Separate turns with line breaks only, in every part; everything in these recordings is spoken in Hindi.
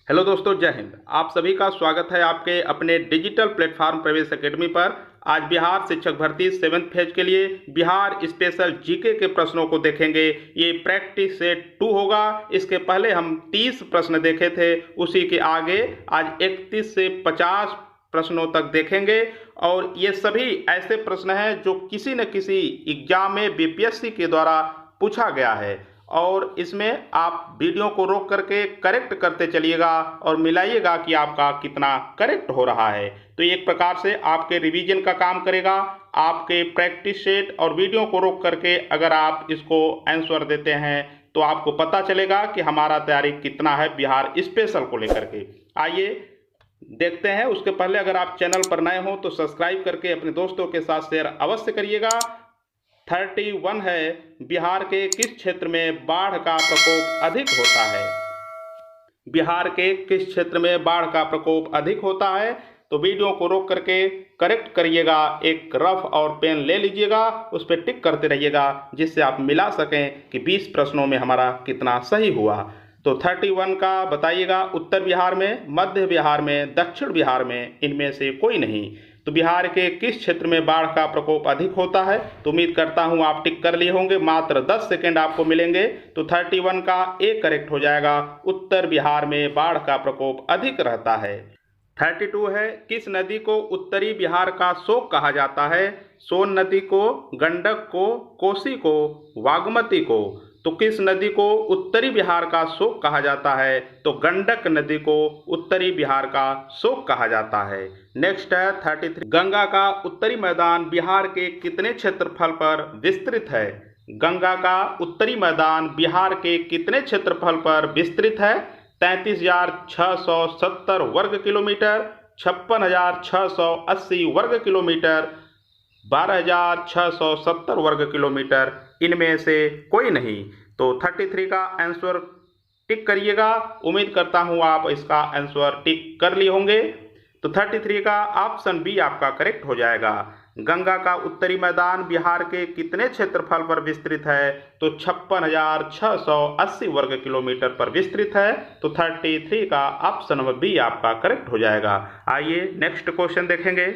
हेलो दोस्तों, जय हिंद। आप सभी का स्वागत है आपके अपने डिजिटल प्लेटफॉर्म प्रवेश एकेडमी पर। आज बिहार शिक्षक भर्ती 7th फेज के लिए बिहार स्पेशल जीके के प्रश्नों को देखेंगे। ये प्रैक्टिस सेट 2 होगा। इसके पहले हम 30 प्रश्न देखे थे, उसी के आगे आज 31 से 50 प्रश्नों तक देखेंगे। और ये सभी ऐसे प्रश्न हैं जो किसी न किसी एग्जाम में बीपीएससी के द्वारा पूछा गया है, और इसमें आप वीडियो को रोक करके करेक्ट करते चलिएगा और मिलाइएगा कि आपका कितना करेक्ट हो रहा है। तो एक प्रकार से आपके रिवीजन का काम करेगा। आपके प्रैक्टिस सेट और वीडियो को रोक करके अगर आप इसको आंसर देते हैं तो आपको पता चलेगा कि हमारा तैयारी कितना है बिहार स्पेशल को लेकर के। आइए देखते हैं। उसके पहले अगर आप चैनल पर नए हो तो सब्सक्राइब करके अपने दोस्तों के साथ शेयर अवश्य करिएगा। 31 है, बिहार के किस क्षेत्र में बाढ़ का प्रकोप अधिक होता है? बिहार के किस क्षेत्र में बाढ़ का प्रकोप अधिक होता है? तो वीडियो को रोक करके करेक्ट करिएगा। एक रफ और पेन ले लीजिएगा, उस पर टिक करते रहिएगा जिससे आप मिला सकें कि 20 प्रश्नों में हमारा कितना सही हुआ। तो 31 का बताइएगा। उत्तर बिहार में, मध्य बिहार में, दक्षिण बिहार में, इनमें से कोई नहीं। तो बिहार के किस क्षेत्र में बाढ़ का प्रकोप अधिक होता है? तो उम्मीद करता हूं आप टिक कर लिए होंगे। मात्र 10 सेकेंड आपको मिलेंगे तो 31 का ए करेक्ट हो जाएगा। उत्तर बिहार में बाढ़ का प्रकोप अधिक रहता है। 32 है, किस नदी को उत्तरी बिहार का शोक कहा जाता है? सोन नदी को, गंडक को, कोसी को, बागमती को। तो किस नदी को उत्तरी बिहार का शोक कहा जाता है? तो गंडक नदी को उत्तरी बिहार का शोक कहा जाता है। नेक्स्ट है 33, गंगा का उत्तरी मैदान बिहार के कितने क्षेत्रफल पर विस्तृत है? गंगा का उत्तरी मैदान बिहार के कितने क्षेत्रफल पर विस्तृत है? 33,670 वर्ग किलोमीटर, 56,680 वर्ग किलोमीटर, 12,670 वर्ग किलोमीटर, इनमें से कोई नहीं। तो 33 का आंसर टिक करिएगा। उम्मीद करता हूं आप इसका आंसर टिक कर लिए होंगे। तो 33 का ऑप्शन बी आपका करेक्ट हो जाएगा। गंगा का उत्तरी मैदान बिहार के कितने क्षेत्रफल पर विस्तृत है? तो 56,680 वर्ग किलोमीटर पर विस्तृत है। तो 33 का ऑप्शन नंबर बी आपका करेक्ट हो जाएगा। आइए नेक्स्ट क्वेश्चन देखेंगे।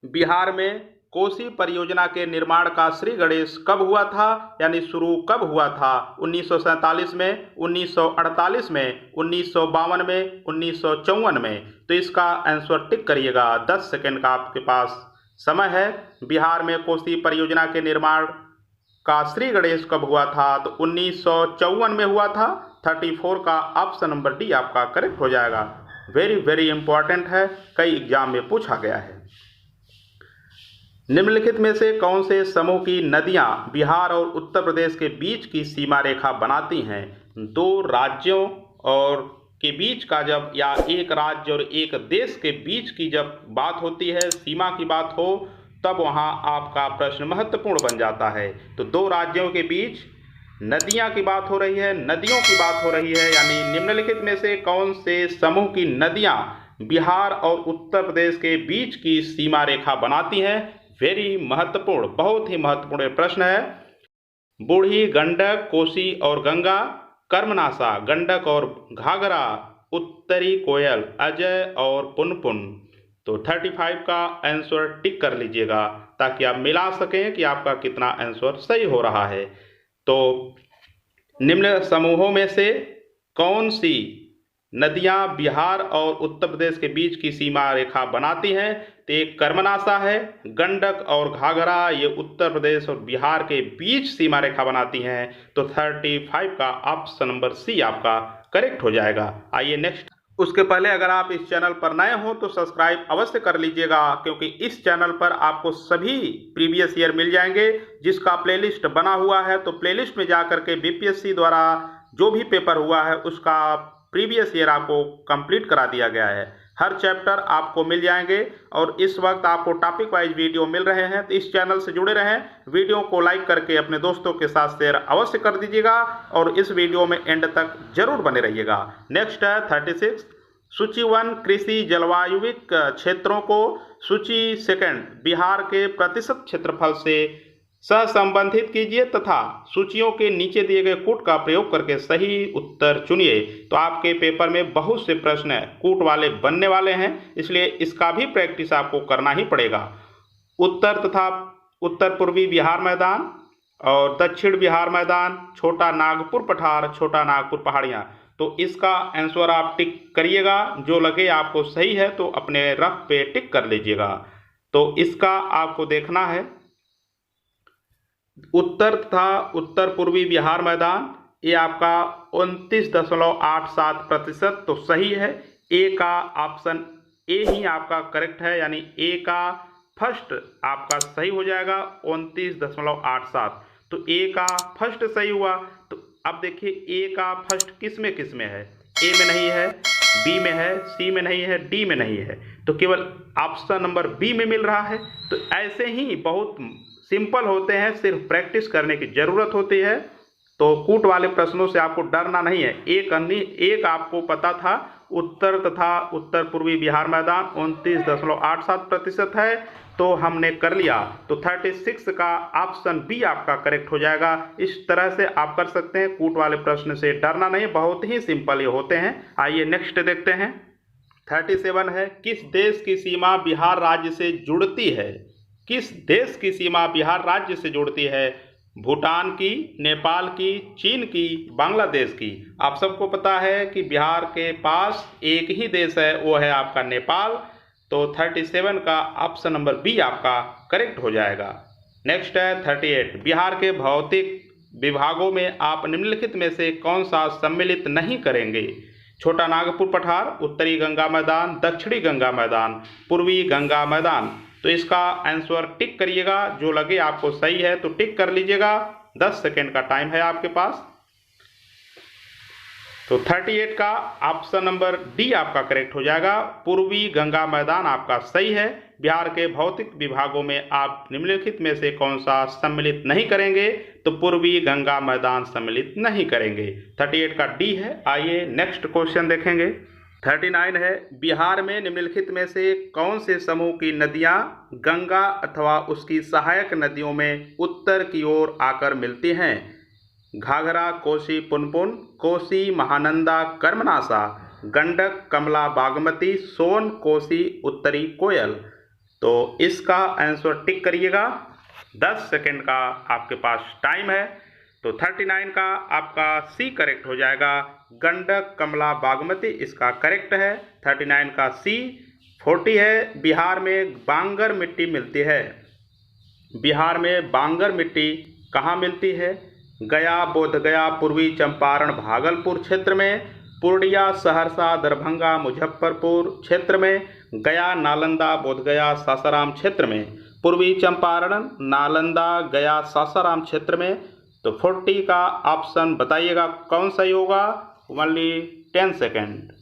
बिहार में कोसी परियोजना के निर्माण का श्री गणेश कब हुआ था, यानी शुरू कब हुआ था? 1947 में, 1948 में, 1952 में, 1954 में। तो इसका आंसर टिक करिएगा। 10 सेकेंड का आपके पास समय है। बिहार में कोसी परियोजना के निर्माण का श्री गणेश कब हुआ था? तो 1954 में हुआ था। 34 का ऑप्शन नंबर डी आपका करेक्ट हो जाएगा। वेरी इंपॉर्टेंट है, कई एग्जाम में पूछा गया है। निम्नलिखित में से कौन से समूह की नदियां बिहार और उत्तर प्रदेश के बीच की सीमा रेखा बनाती हैं? दो राज्यों और के बीच का जब, या एक राज्य और एक देश के बीच की जब बात होती है, सीमा की बात हो, तब वहां आपका प्रश्न महत्वपूर्ण बन जाता है। तो दो राज्यों के बीच नदियां की बात हो रही है, नदियों की बात हो रही है, यानी निम्नलिखित में से कौन से समूह की नदियां बिहार और उत्तर प्रदेश के बीच की सीमा रेखा बनाती हैं? वेरी महत्वपूर्ण, बहुत ही महत्वपूर्ण प्रश्न है। बूढ़ी, गंडक, कोसी और गंगा, कर्मनाशा, गंडक और घाघरा, उत्तरी कोयल, अजय और पुनपुन। तो 35 का आंसर टिक कर लीजिएगा ताकि आप मिला सकें कि आपका कितना आंसर सही हो रहा है। तो निम्न समूहों में से कौन सी नदियां बिहार और उत्तर प्रदेश के बीच की सीमा रेखा बनाती हैं? तो एक कर्मनाशा है, गंडक और घाघरा, ये उत्तर प्रदेश और बिहार के बीच सीमा रेखा बनाती हैं। तो 35 का ऑप्शन नंबर सी आपका करेक्ट हो जाएगा। आइए नेक्स्ट। उसके पहले अगर आप इस चैनल पर नए हो तो सब्सक्राइब अवश्य कर लीजिएगा, क्योंकि इस चैनल पर आपको सभी प्रीवियस ईयर मिल जाएंगे जिसका प्लेलिस्ट बना हुआ है। तो प्लेलिस्ट में जाकर के बीपीएससी द्वारा जो भी पेपर हुआ है उसका प्रीवियस ईयर आपको कंप्लीट करा दिया गया है। हर चैप्टर आपको मिल जाएंगे और इस वक्त आपको टॉपिक वाइज वीडियो मिल रहे हैं। तो इस चैनल से जुड़े रहें। वीडियो को लाइक करके अपने दोस्तों के साथ शेयर अवश्य कर दीजिएगा और इस वीडियो में एंड तक जरूर बने रहिएगा। नेक्स्ट है 36, सूची 1 कृषि जलवायुविक क्षेत्रों को सूची 2 बिहार के प्रतिशत क्षेत्रफल से सहसंबंधित कीजिए तथा सूचियों के नीचे दिए गए कूट का प्रयोग करके सही उत्तर चुनिए। तो आपके पेपर में बहुत से प्रश्न कूट वाले बनने वाले हैं, इसलिए इसका भी प्रैक्टिस आपको करना ही पड़ेगा। उत्तर तथा उत्तर पूर्वी बिहार मैदान और दक्षिण बिहार मैदान, छोटा नागपुर पठार, छोटा नागपुर पहाड़ियाँ। तो इसका आंसर आप टिक करिएगा, जो लगे आपको सही है तो अपने रफ पे टिक कर लीजिएगा। तो इसका आपको देखना है उत्तर तथा उत्तर पूर्वी बिहार मैदान, ये आपका 29.87% तो सही है। ए का ऑप्शन ए ही आपका करेक्ट है, यानी ए का फर्स्ट आपका सही हो जाएगा 29.87। तो ए का फर्स्ट सही हुआ। तो अब देखिए ए का फर्स्ट किस में है, ए में नहीं है, बी में है, सी में नहीं है, डी में नहीं है, तो केवल ऑप्शन नंबर बी में मिल रहा है। तो ऐसे ही बहुत सिंपल होते हैं, सिर्फ प्रैक्टिस करने की ज़रूरत होती है। तो कूट वाले प्रश्नों से आपको डरना नहीं है। एक आपको पता था उत्तर तथा उत्तर पूर्वी बिहार मैदान 29.87% है, तो हमने कर लिया। तो 36 का ऑप्शन बी आपका करेक्ट हो जाएगा। इस तरह से आप कर सकते हैं, कूट वाले प्रश्न से डरना नहीं, बहुत ही सिंपल ये होते हैं। आइए नेक्स्ट देखते हैं। 37 है, किस देश की सीमा बिहार राज्य से जुड़ती है? किस देश की सीमा बिहार राज्य से जुड़ती है? भूटान की, नेपाल की, चीन की, बांग्लादेश की। आप सबको पता है कि बिहार के पास एक ही देश है, वो है आपका नेपाल। तो 37 का ऑप्शन नंबर बी आपका करेक्ट हो जाएगा। नेक्स्ट है 38, बिहार के भौतिक विभागों में आप निम्नलिखित में से कौन सा सम्मिलित नहीं करेंगे? छोटा नागपुर पठार, उत्तरी गंगा मैदान, दक्षिणी गंगा मैदान, पूर्वी गंगा मैदान। तो इसका आंसर टिक करिएगा, जो लगे आपको सही है तो टिक कर लीजिएगा। 10 सेकेंड का टाइम है आपके पास। तो 38 का ऑप्शन नंबर डी आपका करेक्ट हो जाएगा। पूर्वी गंगा मैदान आपका सही है। बिहार के भौतिक विभागों में आप निम्नलिखित में से कौन सा सम्मिलित नहीं करेंगे? तो पूर्वी गंगा मैदान सम्मिलित नहीं करेंगे। 38 का डी है। आइए नेक्स्ट क्वेश्चन देखेंगे। 39 है, बिहार में निम्नलिखित में से कौन से समूह की नदियां गंगा अथवा उसकी सहायक नदियों में उत्तर की ओर आकर मिलती हैं? घाघरा, कोसी, पुनपुन, कोसी, महानंदा, कर्मनासा, गंडक, कमला, बागमती, सोन, कोसी, उत्तरी कोयल। तो इसका आंसर टिक करिएगा। 10 सेकेंड का आपके पास टाइम है। तो 39 का आपका सी करेक्ट हो जाएगा। गंडक, कमला, बागमती इसका करेक्ट है। 39 का सी। 40 है, बिहार में बांगर मिट्टी मिलती है। बिहार में बांगर मिट्टी कहाँ मिलती है? गया, बोधगया, पूर्वी चंपारण, भागलपुर क्षेत्र में, पूर्णिया, सहरसा, दरभंगा, मुजफ्फरपुर क्षेत्र में, गया, नालंदा, बोधगया, सासाराम क्षेत्र में, पूर्वी चंपारण, नालंदा, गया, सासाराम क्षेत्र में। तो 40 का ऑप्शन बताइएगा कौन सही होगा? Only 10 second.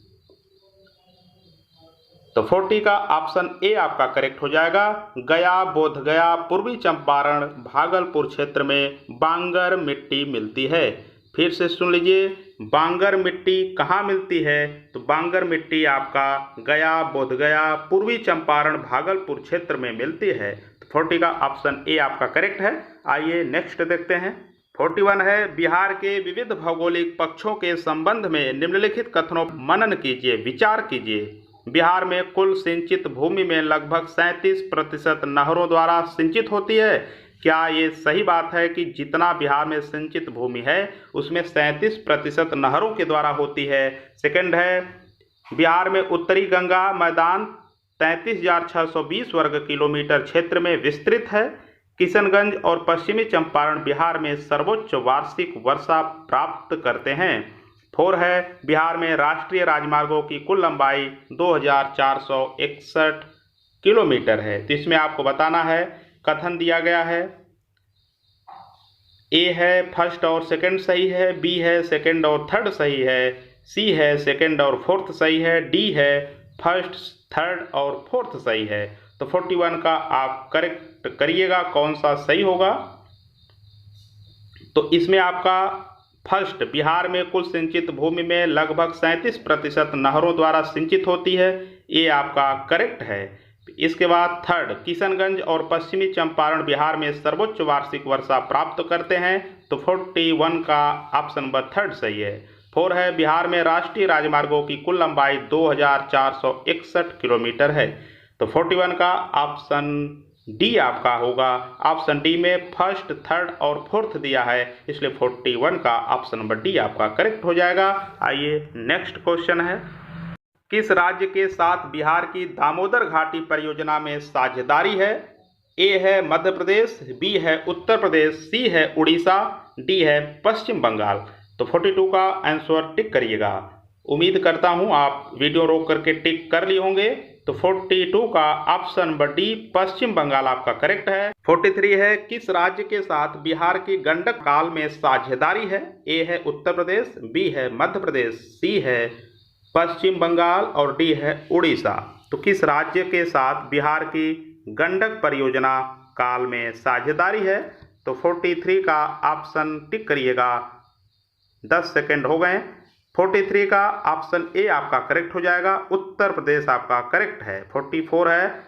तो 40 का ऑप्शन ए आपका करेक्ट हो जाएगा। गया, बोधगया, पूर्वी चंपारण, भागलपुर क्षेत्र में बांगर मिट्टी मिलती है। फिर से सुन लीजिए, बांगर मिट्टी कहाँ मिलती है? तो बांगर मिट्टी आपका गया, बोधगया, पूर्वी चंपारण, भागलपुर क्षेत्र में मिलती है। तो 40 का ऑप्शन ए आपका करेक्ट है। आइए नेक्स्ट देखते हैं। 41 है, बिहार के विविध भौगोलिक पक्षों के संबंध में निम्नलिखित कथनों पर मनन कीजिए, विचार कीजिए। बिहार में कुल सिंचित भूमि में लगभग 37% नहरों द्वारा सिंचित होती है। क्या ये सही बात है कि जितना बिहार में सिंचित भूमि है उसमें 37% नहरों के द्वारा होती है? सेकंड है, बिहार में उत्तरी गंगा मैदान 33,620 वर्ग किलोमीटर क्षेत्र में विस्तृत है। किशनगंज और पश्चिमी चंपारण बिहार में सर्वोच्च वार्षिक वर्षा प्राप्त करते हैं। 4 है, बिहार में राष्ट्रीय राजमार्गों की कुल लंबाई 2461 किलोमीटर है। तो इसमें आपको बताना है, कथन दिया गया है। ए है फर्स्ट और सेकंड सही है, बी है सेकंड और थर्ड सही है, सी है सेकंड और फोर्थ सही है, डी है फर्स्ट, थर्ड और फोर्थ सही है। तो 41 का आप करेक्ट करिएगा कौन सा सही होगा। तो इसमें आपका फर्स्ट, बिहार में कुल सिंचित भूमि में लगभग 37% नहरों द्वारा सिंचित होती है, ये आपका करेक्ट है। इसके बाद थर्ड, किशनगंज और पश्चिमी चंपारण बिहार में सर्वोच्च वार्षिक वर्षा प्राप्त करते हैं, तो 41 का ऑप्शन नंबर थर्ड सही है। 4 है, बिहार में राष्ट्रीय राजमार्गों की कुल लंबाई 2461 किलोमीटर है, तो 41 का ऑप्शन डी आपका होगा। ऑप्शन डी में फर्स्ट, थर्ड और फोर्थ दिया है, इसलिए 41 का ऑप्शन नंबर डी आपका करेक्ट हो जाएगा। आइए नेक्स्ट क्वेश्चन है, किस राज्य के साथ बिहार की दामोदर घाटी परियोजना में साझेदारी है? ए है मध्य प्रदेश, बी है उत्तर प्रदेश, सी है उड़ीसा, डी है पश्चिम बंगाल। तो 42 का आंसर टिक करिएगा। उम्मीद करता हूं आप वीडियो रोक करके टिक कर लिए होंगे। तो 42 का ऑप्शन नंबर डी पश्चिम बंगाल आपका करेक्ट है। 43 है, किस राज्य के साथ बिहार की गंडक काल में साझेदारी है? ए है उत्तर प्रदेश, बी है मध्य प्रदेश, सी है पश्चिम बंगाल और डी है उड़ीसा। तो किस राज्य के साथ बिहार की गंडक परियोजना काल में साझेदारी है? तो 43 का ऑप्शन टिक करिएगा। 10 सेकंड हो गए। 43 का ऑप्शन ए आपका करेक्ट हो जाएगा, उत्तर प्रदेश आपका करेक्ट है। 44 है,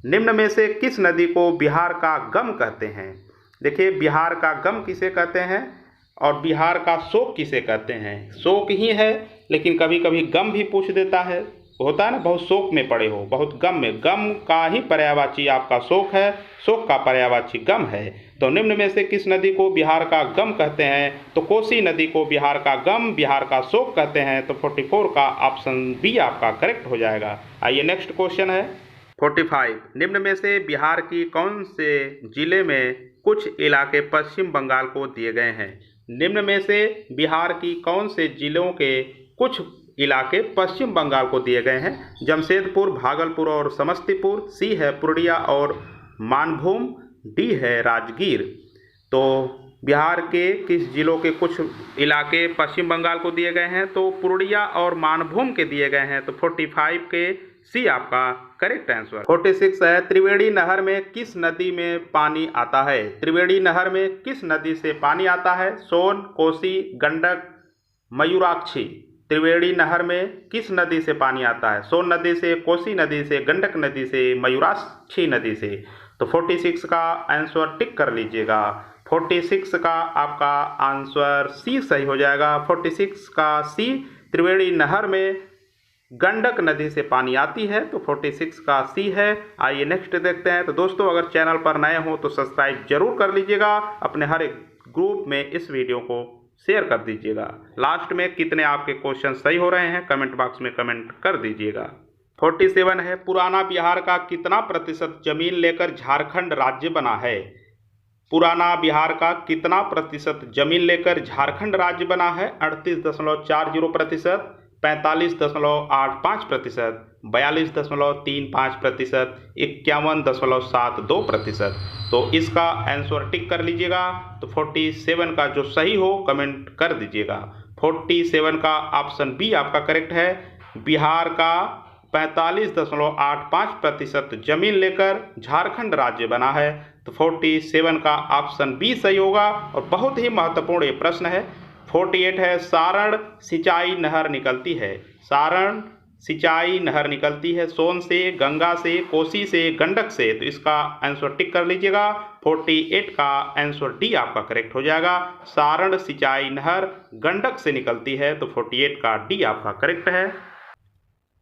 निम्न में से किस नदी को बिहार का गम कहते हैं? देखिए, बिहार का गम किसे कहते हैं और बिहार का शोक किसे कहते हैं? शोक ही है, लेकिन कभी कभी गम भी पूछ देता है, होता है ना, बहुत शोक में पड़े हो, बहुत गम में, गम का ही पर्यायवाची आपका शोक है, शोक का पर्यायवाची गम है। तो निम्न में से किस नदी को बिहार का गम कहते हैं? तो कोसी नदी को बिहार का गम, बिहार का शोक कहते हैं। तो 44 का ऑप्शन बी आपका करेक्ट हो जाएगा। आइए नेक्स्ट क्वेश्चन है 45, निम्न में से बिहार की कौन से जिले में कुछ इलाके पश्चिम बंगाल को दिए गए हैं? निम्न में से बिहार की कौन से जिलों के कुछ इलाके पश्चिम बंगाल को दिए गए हैं? जमशेदपुर, भागलपुर और समस्तीपुर, सी है पूर्णिया और मानभूम, डी है राजगीर। तो बिहार के किस जिलों के कुछ इलाके पश्चिम बंगाल को दिए गए हैं? तो पूर्णिया और मानभूम के दिए गए हैं। तो 45 के सी आपका करेक्ट आंसर। 46 है, त्रिवेणी नहर में किस नदी में पानी आता है? त्रिवेणी नहर में किस नदी से पानी आता है? सोन, कोसी, गंडक, मयूराक्षी। त्रिवेणी नहर में किस नदी से पानी आता है? सोन नदी से, कोसी नदी से, गंडक नदी से, मयूराक्षी नदी से। तो 46 का आंसर टिक कर लीजिएगा। 46 का आपका आंसर सी सही हो जाएगा। 46 का सी, त्रिवेणी नहर में गंडक नदी से पानी आती है, तो 46 का सी है। आइए नेक्स्ट देखते हैं। तो दोस्तों, अगर चैनल पर नए हो तो सब्सक्राइब जरूर कर लीजिएगा, अपने हर एक ग्रुप में इस वीडियो को शेयर कर दीजिएगा। लास्ट में कितने आपके क्वेश्चन सही हो रहे हैं कमेंट बॉक्स में कमेंट कर दीजिएगा। 47 है, पुराना बिहार का कितना प्रतिशत जमीन लेकर झारखंड राज्य बना है? पुराना बिहार का कितना प्रतिशत जमीन लेकर झारखंड राज्य बना है? 38.40%, 45.85%, 42.35%, 51.72%। तो इसका आंसर टिक कर लीजिएगा। तो 47 का जो सही हो कमेंट कर दीजिएगा। 47 का ऑप्शन बी आपका करेक्ट है। बिहार का 45.85% जमीन लेकर झारखंड राज्य बना है। तो 47 का ऑप्शन बी सही होगा। और बहुत ही महत्वपूर्ण ये प्रश्न है। 48 है, सारण सिंचाई नहर निकलती है। सारण सिंचाई नहर निकलती है सोन से, गंगा से, कोसी से, गंडक से। तो इसका आंसर टिक कर लीजिएगा। 48 का आंसर डी आपका करेक्ट हो जाएगा। सारण सिंचाई नहर गंडक से निकलती है। तो 48 का डी आपका करेक्ट है।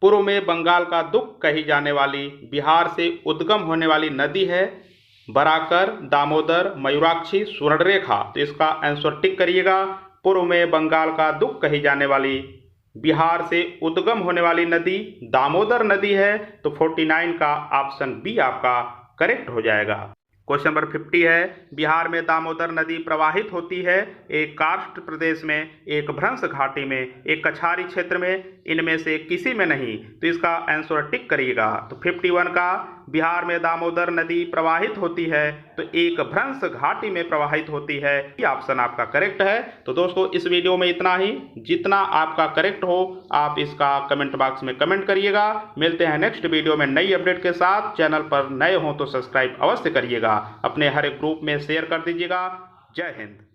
पूर्व में बंगाल का दुख कही जाने वाली बिहार से उद्गम होने वाली नदी है बराकर, दामोदर, मयूराक्षी, स्वर्णरेखा। तो इसका आंसर टिक करिएगा। पूर्व में बंगाल का दुख कही जाने वाली बिहार से उद्गम होने वाली नदी दामोदर नदी है। तो 49 का ऑप्शन बी आपका करेक्ट हो जाएगा। क्वेश्चन नंबर 50 है, बिहार में दामोदर नदी प्रवाहित होती है एक कार्स्ट प्रदेश में, एक भ्रंश घाटी में, एक कछारी क्षेत्र में, इनमें से किसी में नहीं। तो इसका आंसर टिक करिएगा। तो 51 का बिहार में दामोदर नदी प्रवाहित होती है तो एक भ्रंश घाटी में प्रवाहित होती है, ये ऑप्शन आपका करेक्ट है। तो दोस्तों, इस वीडियो में इतना ही। जितना आपका करेक्ट हो आप इसका कमेंट बॉक्स में कमेंट करिएगा। मिलते हैं नेक्स्ट वीडियो में नई अपडेट के साथ। चैनल पर नए हो तो सब्सक्राइब अवश्य करिएगा, अपने हर एक ग्रुप में शेयर कर दीजिएगा। जय हिंद।